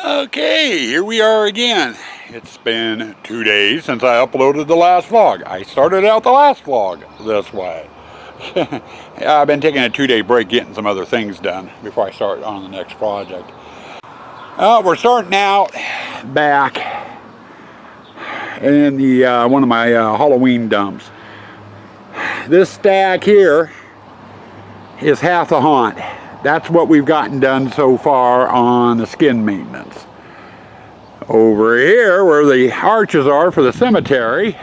Okay, here we are again. It's been 2 days since I uploaded the last vlog. I started out the last vlog this way. I've been taking a 2-day break getting some other things done before I start on the next project. We're starting out back in the one of my Halloween dumps. This stack here is half the haunt. That's what we've gotten done so far on the skin maintenance. Over here, where the arches are for the cemetery,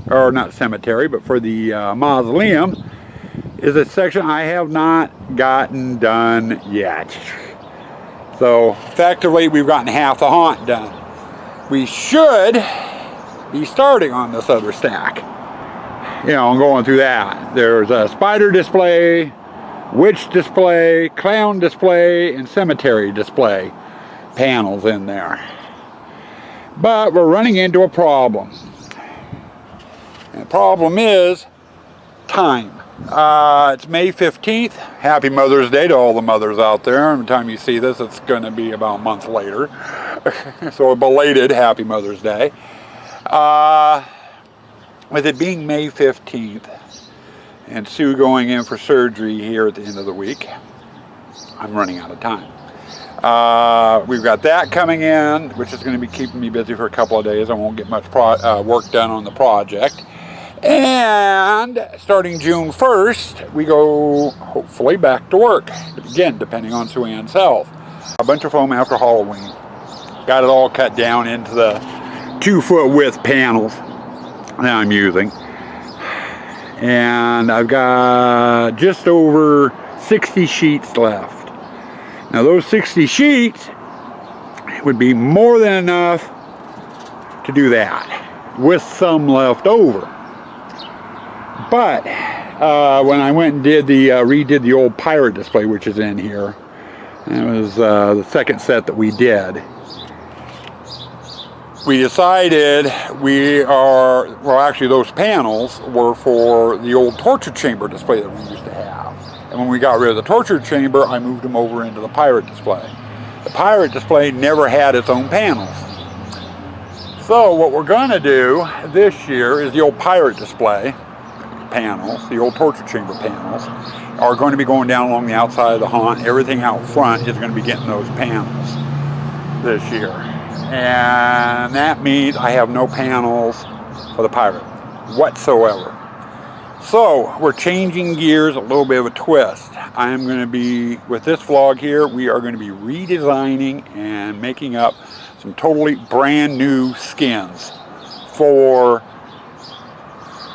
or not cemetery, but for the mausoleum, is a section I have not gotten done yet. So, effectively, we've gotten half the haunt done. We should be starting on this other stack. You know, and going through that. There's a spider display, witch display, clown display, and cemetery display panels in there. But we're running into a problem. And the problem is time. It's May 15th. Happy Mother's Day to all the mothers out there. By the time you see this, it's going to be about a month later. So a belated Happy Mother's Day. With it being May 15th, and Sue going in for surgery here at the end of the week, I'm running out of time. We've got that coming in, which is going to be keeping me busy for a couple of days. I won't get much work done on the project. And starting June 1st, we go hopefully back to work. Again, depending on Sue Ann's health. A bunch of foam after Halloween. Got it all cut down into the 2-foot width panels that I'm using. And I've got just over 60 sheets left. Now those 60 sheets would be more than enough to do that, with some left over. But when I went and did the redid the old pirate display, which is in here, and it was the second set that we did, we decided actually those panels were for the old torture chamber display that we used to have. And when we got rid of the torture chamber, I moved them over into the pirate display. The pirate display never had its own panels. So what we're going to do this year is the old pirate display panels, the old torture chamber panels, are going to be going down along the outside of the haunt. Everything out front is going to be getting those panels this year. And that means I have no panels for the pirate whatsoever. So we're changing gears, a little bit of a twist. I'm going to be, with this vlog here, we are going to be redesigning and making up some totally brand new skins for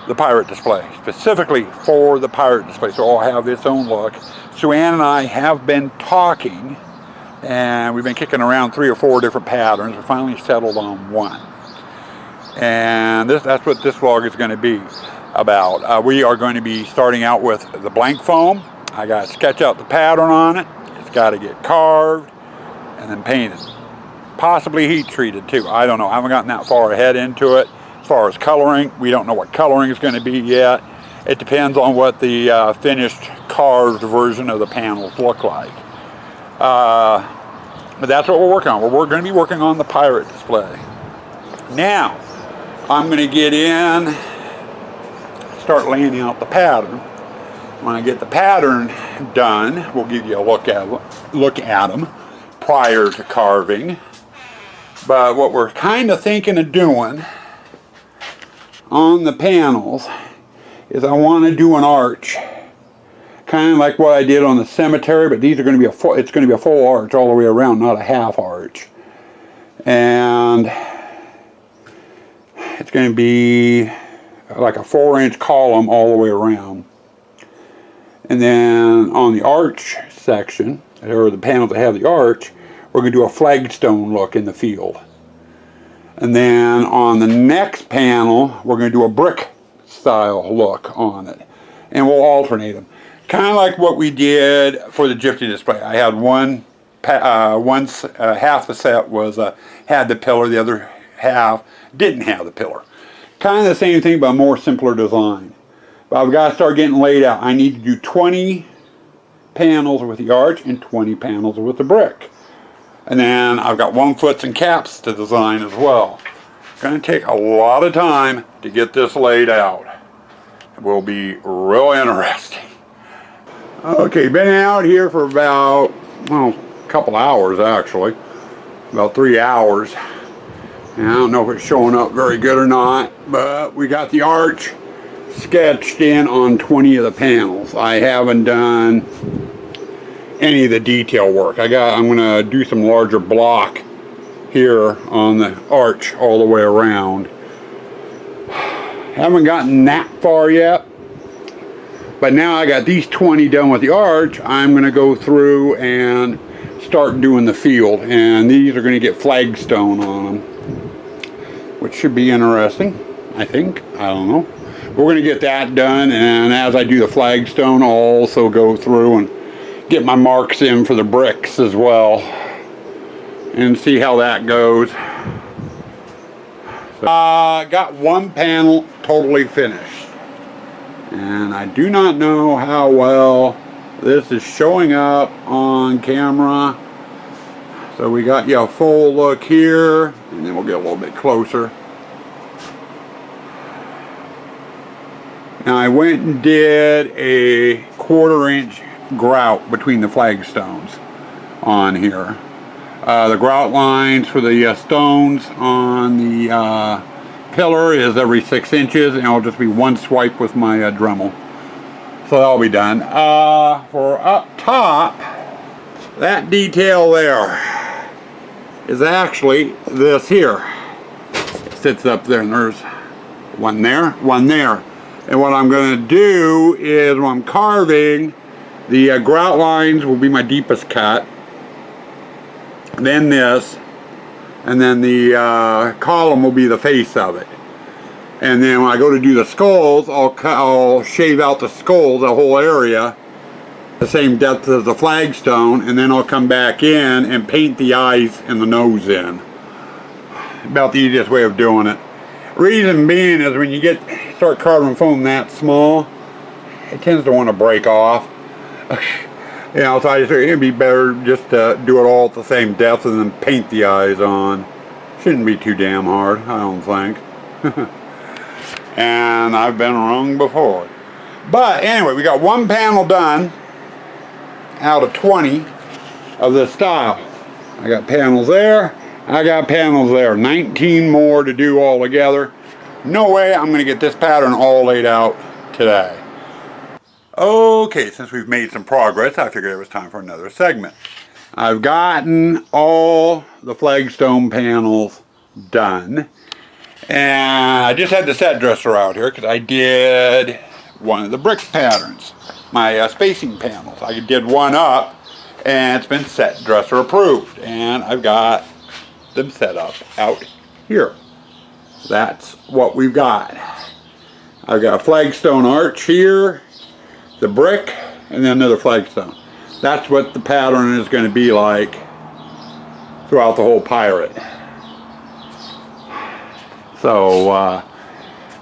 the pirate display, specifically for the pirate display. So I'll have its own look. Sue Ann and I have been talking, and we've been kicking around 3 or 4 different patterns. We finally settled on one. And that's what this vlog is going to be about. We are going to be starting out with the blank foam. I got to sketch out the pattern on it. It's got to get carved and then painted. Possibly heat treated too. I don't know. I haven't gotten that far ahead into it. As far as coloring, we don't know what coloring is going to be yet. It depends on what the finished carved version of the panels look like. But that's what we're working on. We're going to be working on the pirate display. Now, I'm going to get in, start laying out the pattern. When I get the pattern done, we'll give you a look at them prior to carving. But what we're kind of thinking of doing on the panels is I want to do an arch. Kind of like what I did on the cemetery, but these are going to be it's going to be a full arch all the way around, not a half arch. And it's going to be like a 4-inch column all the way around. And then on the arch section, or the panels that have the arch, we're going to do a flagstone look in the field. And then on the next panel, we're going to do a brick style look on it. And we'll alternate them. Kind of like what we did for the Gypsy display. I had half the set was had the pillar, the other half didn't have the pillar. Kind of the same thing, but a more simpler design. But I've got to start getting laid out. I need to do 20 panels with the arch and 20 panels with the brick. And then I've got 1-foots and caps to design as well. It's going to take a lot of time to get this laid out. It will be real interesting. Okay, been out here for about, well, a couple hours actually. About 3 hours. And I don't know if it's showing up very good or not, but we got the arch sketched in on 20 of the panels. I haven't done any of the detail work. I'm gonna do some larger block here on the arch all the way around. Haven't gotten that far yet, but now I got these 20 done with the arch. I'm gonna go through and start doing the field, and these are gonna get flagstone on them, which should be interesting, I think. I don't know. We're going to get that done, and as I do the flagstone, I'll also go through and get my marks in for the bricks as well and see how that goes. So, got one panel totally finished, and I do not know how well this is showing up on camera. So we got you a full look here, and then we'll get a little bit closer. Now I went and did a 1/4-inch grout between the flagstones on here. The grout lines for the stones on the pillar is every 6 inches, and it'll just be one swipe with my Dremel. So that'll be done. For up top, that detail there is actually this here. It sits up there, and there's one there, one there. And what I'm going to do is when I'm carving, the grout lines will be my deepest cut. Then this, and then the column will be the face of it. And then when I go to do the skulls, I'll shave out the skulls, the whole area, the same depth as the flagstone, and then I'll come back in and paint the eyes and the nose in. About the easiest way of doing it. Reason being is when you start carving foam that small, it tends to want to break off. You know, so I just think it'd be better just to do it all at the same depth and then paint the eyes on. Shouldn't be too damn hard, I don't think. And I've been wrong before. But anyway, we got one panel done out of 20 of this style. I got panels there, I got panels there. 19 more to do all together. No way I'm going to get this pattern all laid out today. Okay, since we've made some progress, I figured it was time for another segment. I've gotten all the flagstone panels done. And I just had the set dresser out here because I did one of the brick patterns. My spacing panels. I did one up, and it's been set dresser approved. And I've got them set up out here. That's what we've got. I've got a flagstone arch here, the brick, and then another flagstone. That's what the pattern is going to be like throughout the whole pirate. So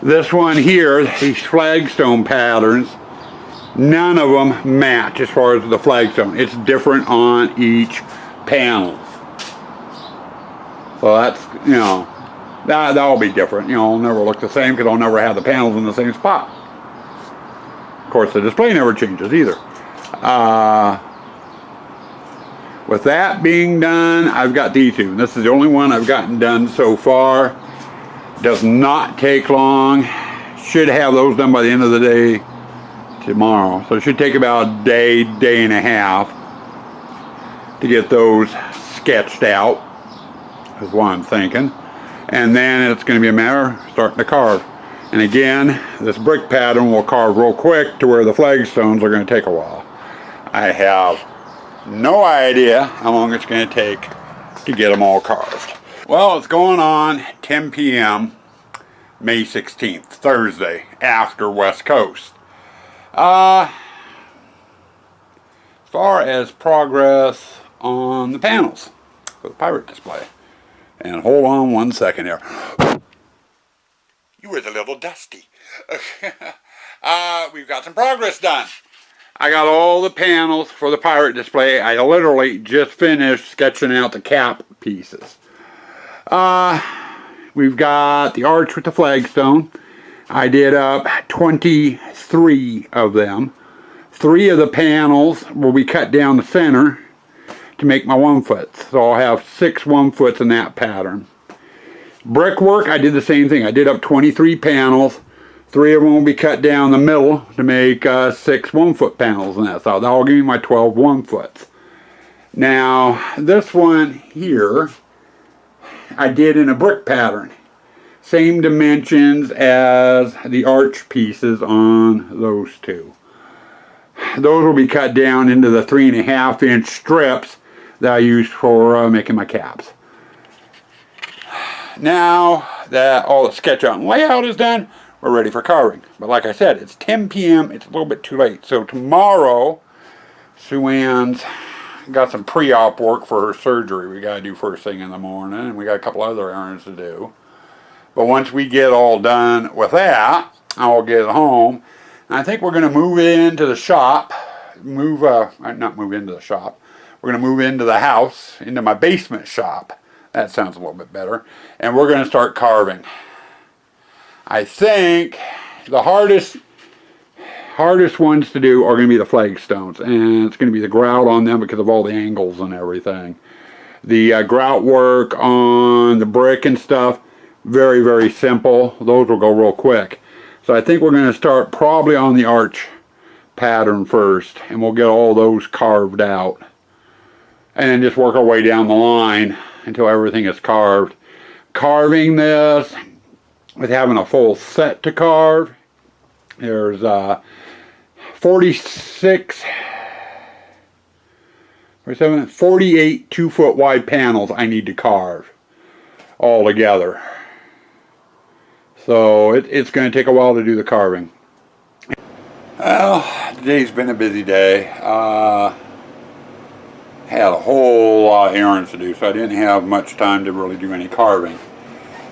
this one here, these flagstone patterns, none of them match as far as the flagstone. It's different on each panel. So that's, you know, that'll be different. You know, it'll never look the same because I'll never have the panels in the same spot. Of course, the display never changes either. With that being done, I've got these two. This is the only one I've gotten done so far. Does not take long. Should have those done by the end of the day tomorrow. So it should take about a day, day and a half to get those sketched out, is what I'm thinking. And then it's going to be a matter of starting to carve. And again, this brick pattern will carve real quick to where the flagstones are going to take a while. I have no idea how long it's going to take to get them all carved. Well, it's going on 10 p.m. May 16th, Thursday, after West Coast. As far as progress on the panels for the pirate display. And hold on one second here. You was a little dusty. We've got some progress done. I got all the panels for the pirate display. I literally just finished sketching out the cap pieces. We've got the arch with the flagstone. I did up 23 of them. 3 of the panels will be cut down the center to make my 1-foots. So I'll have 6 1-foots in that pattern. Brickwork, I did the same thing. I did up 23 panels. 3 of them will be cut down the middle to make 6 1-foot panels in that. So that'll give me my 12 1-foots. Now, this one here, I did in a brick pattern. Same dimensions as the arch pieces on those 2. Those will be cut down into the 3.5-inch strips that I used for making my caps. Now that all the sketch out and layout is done, we're ready for carving. But like I said, it's 10 p.m. It's a little bit too late. So tomorrow, Sue Ann's got some pre-op work for her surgery we got to do first thing in the morning. And we got a couple other errands to do. But once we get all done with that, I'll get home. And I think we're going to move into the shop. Not move into the shop. We're going to move into the house, into my basement shop. That sounds a little bit better. And we're going to start carving. I think the hardest ones to do are going to be the flagstones. And it's going to be the grout on them because of all the angles and everything. The grout work on the brick and stuff, very, very simple. Those will go real quick. So I think we're going to start probably on the arch pattern first. And we'll get all those carved out. And then just work our way down the line until everything is carved. Carving this, with having a full set to carve, there's 48 2-foot wide panels I need to carve all together. So it's going to take a while to do the carving. Well, today's been a busy day. Had a whole lot of errands to do, so I didn't have much time to really do any carving.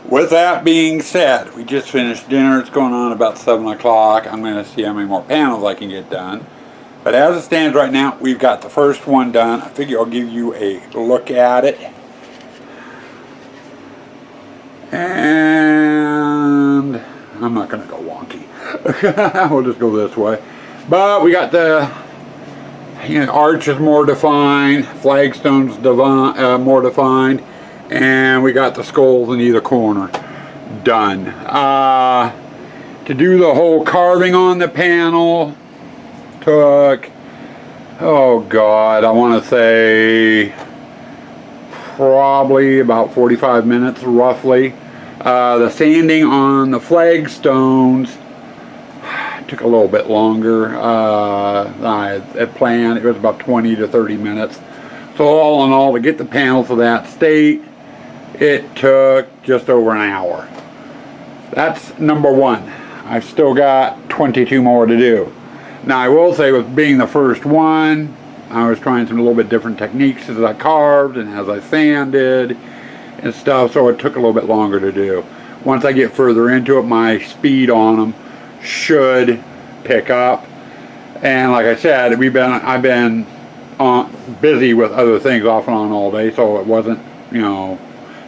With that being said, we just finished dinner. It's going on about 7 o'clock. I'm going to see how many more panels I can get done. But as it stands right now, we've got the first one done. I figure I'll give you a look at it. And I'm not going to go wonky. We'll just go this way. But we got the arch is more defined, flagstone's more defined, and we got the skulls in either corner done. To do the whole carving on the panel took, oh God, I want to say probably about 45 minutes roughly. The sanding on the flagstones took a little bit longer than I had planned. It was about 20 to 30 minutes. So all in all, to get the panels to that state, it took just over an hour. That's number one. I've still got 22 more to do. Now I will say, with being the first one, I was trying some little bit different techniques as I carved and as I sanded and stuff, so it took a little bit longer to do. Once I get further into it, my speed on them should pick up. And like I said, I've been busy with other things off and on all day, so it wasn't,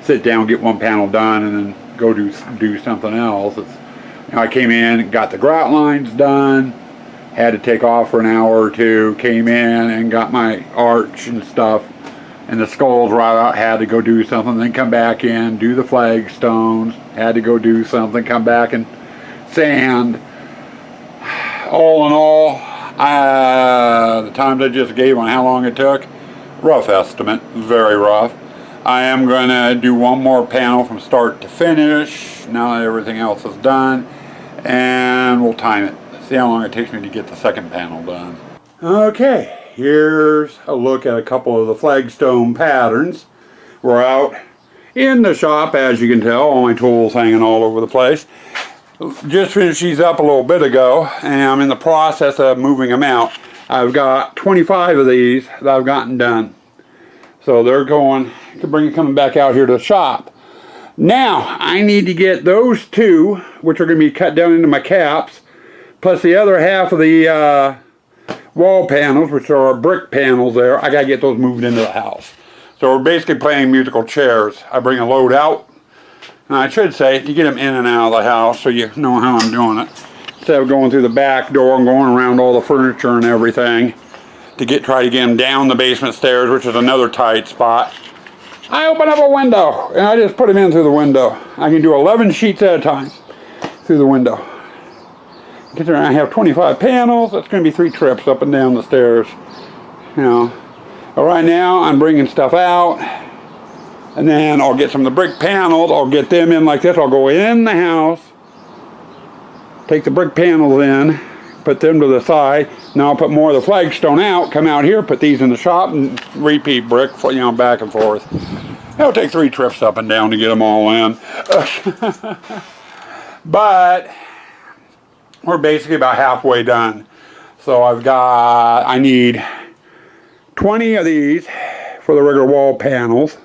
sit down, get one panel done, and then go do something else. It's, I came in, got the grout lines done, had to take off for an hour or two, came in and got my arch and stuff, and the skulls right out, had to go do something, then come back in, do the flagstones, had to go do something, come back and sand. All in all, the times I just gave on how long it took, rough estimate, very rough. I am going to do one more panel from start to finish now that everything else is done, and we'll time it. See how long it takes me to get the second panel done. Okay, here's a look at a couple of the flagstone patterns. We're out in the shop, as you can tell, all my tools hanging all over the place. Just finished these up a little bit ago, and I'm in the process of moving them out. I've got 25 of these that I've gotten done. So they're coming back out here to the shop. Now, I need to get those two, which are going to be cut down into my caps, plus the other half of the wall panels, which are brick panels there, I got to get those moved into the house. So we're basically playing musical chairs. I bring a load out, and I should say, to get them in and out of the house so you know how I'm doing it. Instead of going through the back door and going around all the furniture and everything to try to get them down the basement stairs, which is another tight spot, I open up a window and I just put them in through the window. I can do 11 sheets at a time through the window. Considering I have 25 panels, that's going to be 3 trips up and down the stairs. You know, but right now I'm bringing stuff out, and then I'll get some of the brick panels. I'll get them in like this. I'll go in the house, take the brick panels in, put them to the side. Now I'll put more of the flagstone out, come out here, put these in the shop, and repeat brick, you know, back and forth. It'll take 3 trips up and down to get them all in. But we're basically about halfway done. So I need 20 of these for the regular wall panels.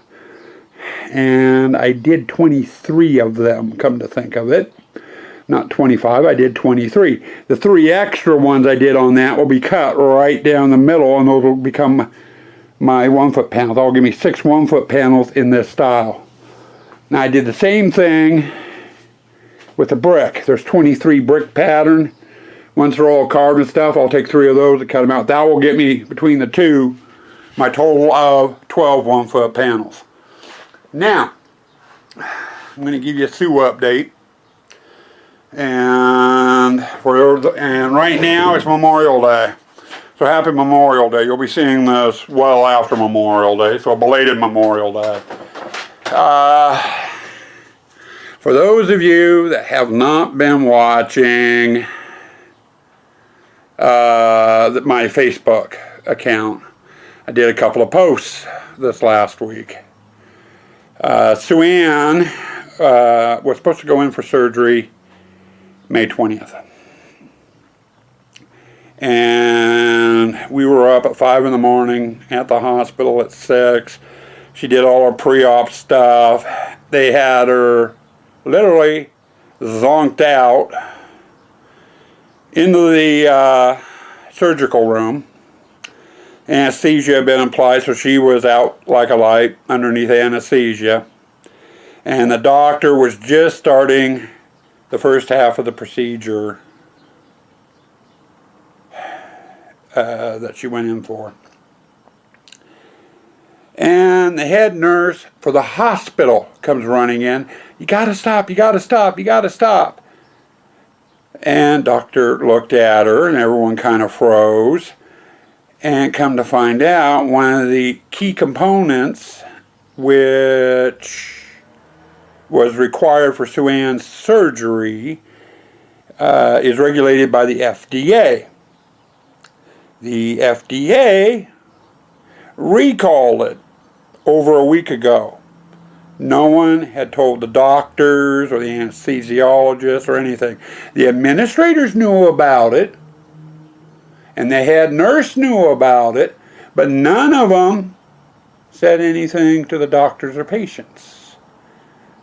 And I did 23 of them, come to think of it. Not 25, I did 23. The 3 extra ones I did on that will be cut right down the middle, and those will become my 1-foot panels. That'll give me 6 1-foot panels in this style. Now I did the same thing with the brick. There's 23 brick pattern. Once they're all carved and stuff, I'll take 3 of those and cut them out. That will get me, between the 2, my total of 12 1-foot panels. Now, I'm going to give you a Sue update. And right now it's Memorial Day. So happy Memorial Day. You'll be seeing this well after Memorial Day. So a belated Memorial Day. For those of you that have not been watching my Facebook account, I did a couple of posts this last week. Sue Ann was supposed to go in for surgery May 20th. And we were up at 5 in the morning at the hospital at 6. She did all her pre-op stuff. They had her literally zonked out into the surgical room. Anesthesia had been applied, so she was out like a light underneath anesthesia. And the doctor was just starting the first half of the procedure that she went in for. And the head nurse for the hospital comes running in. You gotta stop, you gotta stop, you gotta stop. And doctor looked at her and everyone kind of froze. And come to find out, one of the key components which was required for Sue Ann's surgery is regulated by the FDA. The FDA recalled it over a week ago. No one had told the doctors or the anesthesiologists or anything. The administrators knew about it, and the head nurse knew about it, but none of them said anything to the doctors or patients.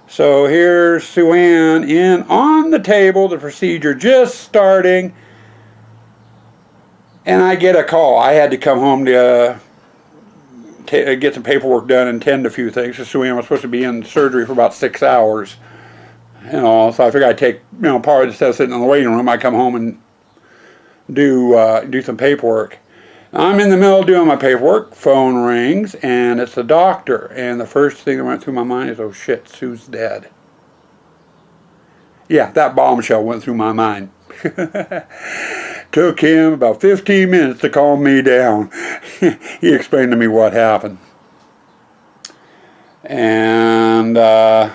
So here's Sue Ann in on the table, the procedure just starting, and I get a call. I had to come home to get some paperwork done and tend to a few things. So Sue Ann was supposed to be in surgery for about 6 hours. You know, so I figured I'd take, part of instead of sitting in the waiting room, I'd come home and do some paperwork. I'm in the middle of doing my paperwork, phone rings, and it's the doctor. And the first thing that went through my mind is, oh shit, Sue's dead. Yeah, that bombshell went through my mind. Took him about 15 minutes to calm me down. He explained to me what happened. And, I'm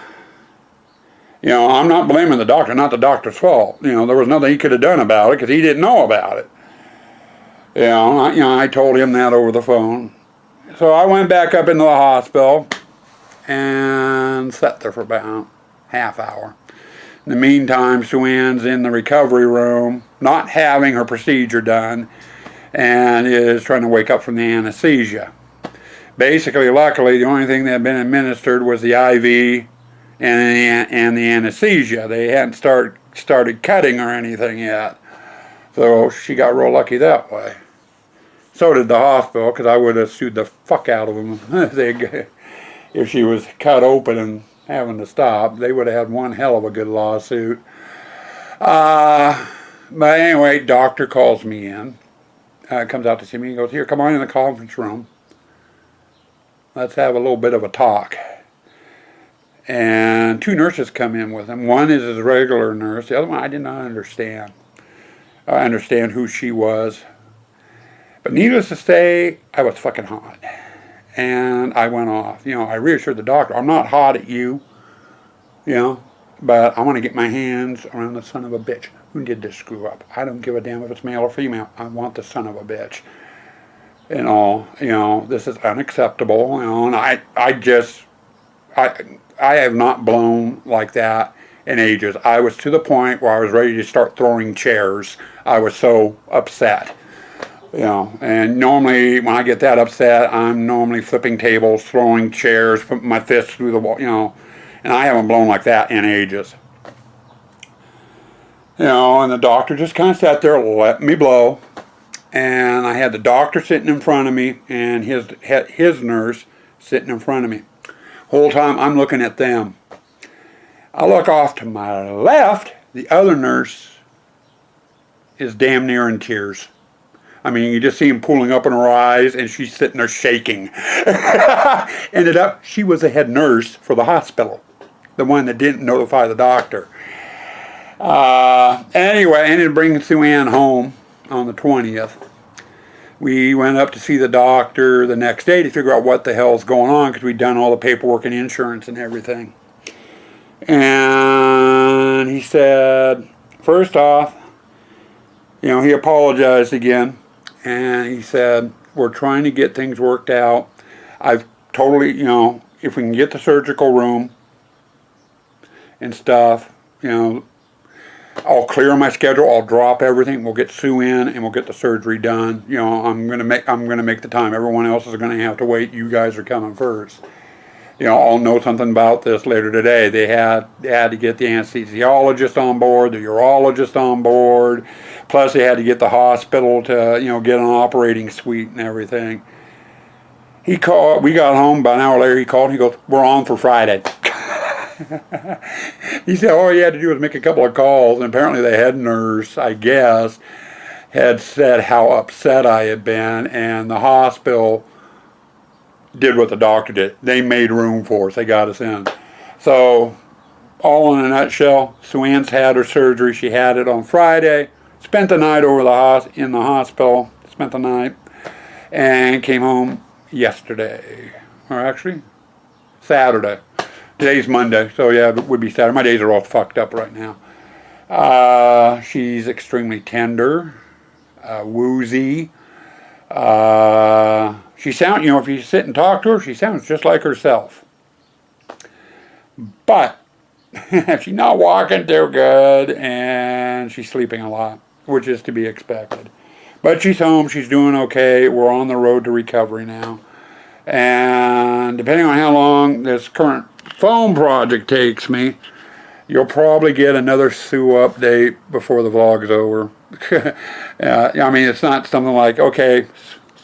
not blaming the doctor, not the doctor's fault. There was nothing he could have done about it because he didn't know about it. I told him that over the phone. So I went back up into the hospital and sat there for about half hour. In the meantime, Sue Ann's in the recovery room, not having her procedure done, and is trying to wake up from the anesthesia. Basically, luckily, the only thing that had been administered was the IV and the anesthesia. They hadn't started cutting or anything yet. So she got real lucky that way. So did the hospital, because I would have sued the fuck out of them if she was cut open and having to stop. They would have had one hell of a good lawsuit. But anyway, doctor calls me in. Comes out to see me. He goes, here, come on in the conference room. Let's have a little bit of a talk. And 2 nurses come in with him. One is his regular nurse. The other one I did not understand. I understand who she was. But needless to say, I was fucking hot. And I went off. You know, I reassured the doctor, I'm not hot at you, you know, but I want to get my hands around the son of a bitch who did this screw up. I don't give a damn if it's male or female. I want the son of a bitch. And all, you know, this is unacceptable, you know, and I have not blown like that in ages. I was to the point where I was ready to start throwing chairs. I was so upset. You know, and normally when I get that upset, I'm normally flipping tables, throwing chairs, putting my fists through the wall, you know, and I haven't blown like that in ages. You know, and the doctor just kind of sat there, let me blow, and I had the doctor sitting in front of me and his nurse sitting in front of me. Whole time I'm looking at them. I look off to my left, the other nurse is damn near in tears. I mean, you just see him pulling up in her eyes, and she's sitting there shaking. Ended up, she was the head nurse for the hospital, the one that didn't notify the doctor. Anyway, I ended up bringing Sue Ann home on the 20th. We went up to see the doctor the next day to figure out what the hell's going on, because we'd done all the paperwork and insurance and everything. And he said, first off, you know, he apologized again. And he said, we're trying to get things worked out. I've totally, you know, if we can get the surgical room and stuff, you know, I'll clear my schedule, I'll drop everything, we'll get Sue in and we'll get the surgery done. You know, I'm gonna make the time. Everyone else is gonna have to wait. You guys are coming first. You know, I'll know something about this later today. They had to get the anesthesiologist on board, the urologist on board. Plus, they had to get the hospital to, you know, get an operating suite and everything. He called. We got home about an hour later. He called. He goes, "We're on for Friday." He said all he had to do was make a couple of calls, and apparently the head nurse, I guess, had said how upset I had been, and the hospital did what the doctor did. They made room for us. They got us in. So, all in a nutshell, Sue Ann's had her surgery. She had it on Friday. Spent the night over in the hospital. Spent the night, and came home yesterday, or actually Saturday. Today's Monday, so yeah, it would be Saturday. My days are all fucked up right now. She's extremely tender, woozy. She sounds, you know, if you sit and talk to her, she sounds just like herself. But she's not walking too good, and she's sleeping a lot, which is to be expected. But she's home, she's doing okay. We're on the road to recovery now. And depending on how long this current foam project takes me, you'll probably get another Sue update before the vlog's over. I mean, it's not something like, okay,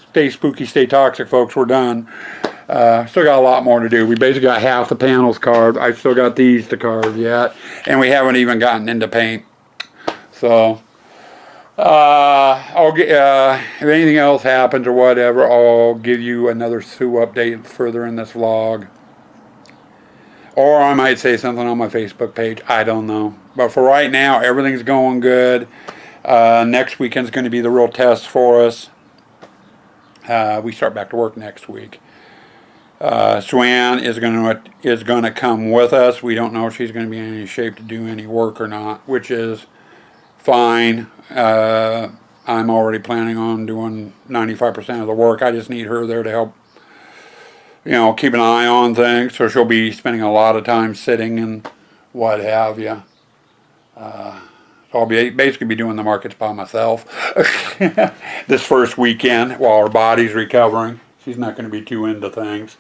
stay spooky, stay toxic, folks, we're done. Still got a lot more to do. We basically got half the panels carved. I still got these to carve yet, and we haven't even gotten into paint. So, I'll get, if anything else happens or whatever, I'll give you another Sue update further in this vlog. Or I might say something on my Facebook page. I don't know. But for right now, everything's going good. Next weekend's going to be the real test for us. We start back to work next week. Sue Ann is going to come with us. We don't know if she's going to be in any shape to do any work or not, which is fine. I'm already planning on doing 95% of the work. I just need her there to help, you know, keep an eye on things. So she'll be spending a lot of time sitting and what have you. So I'll basically be doing the markets by myself this first weekend while her body's recovering. She's not going to be too into things.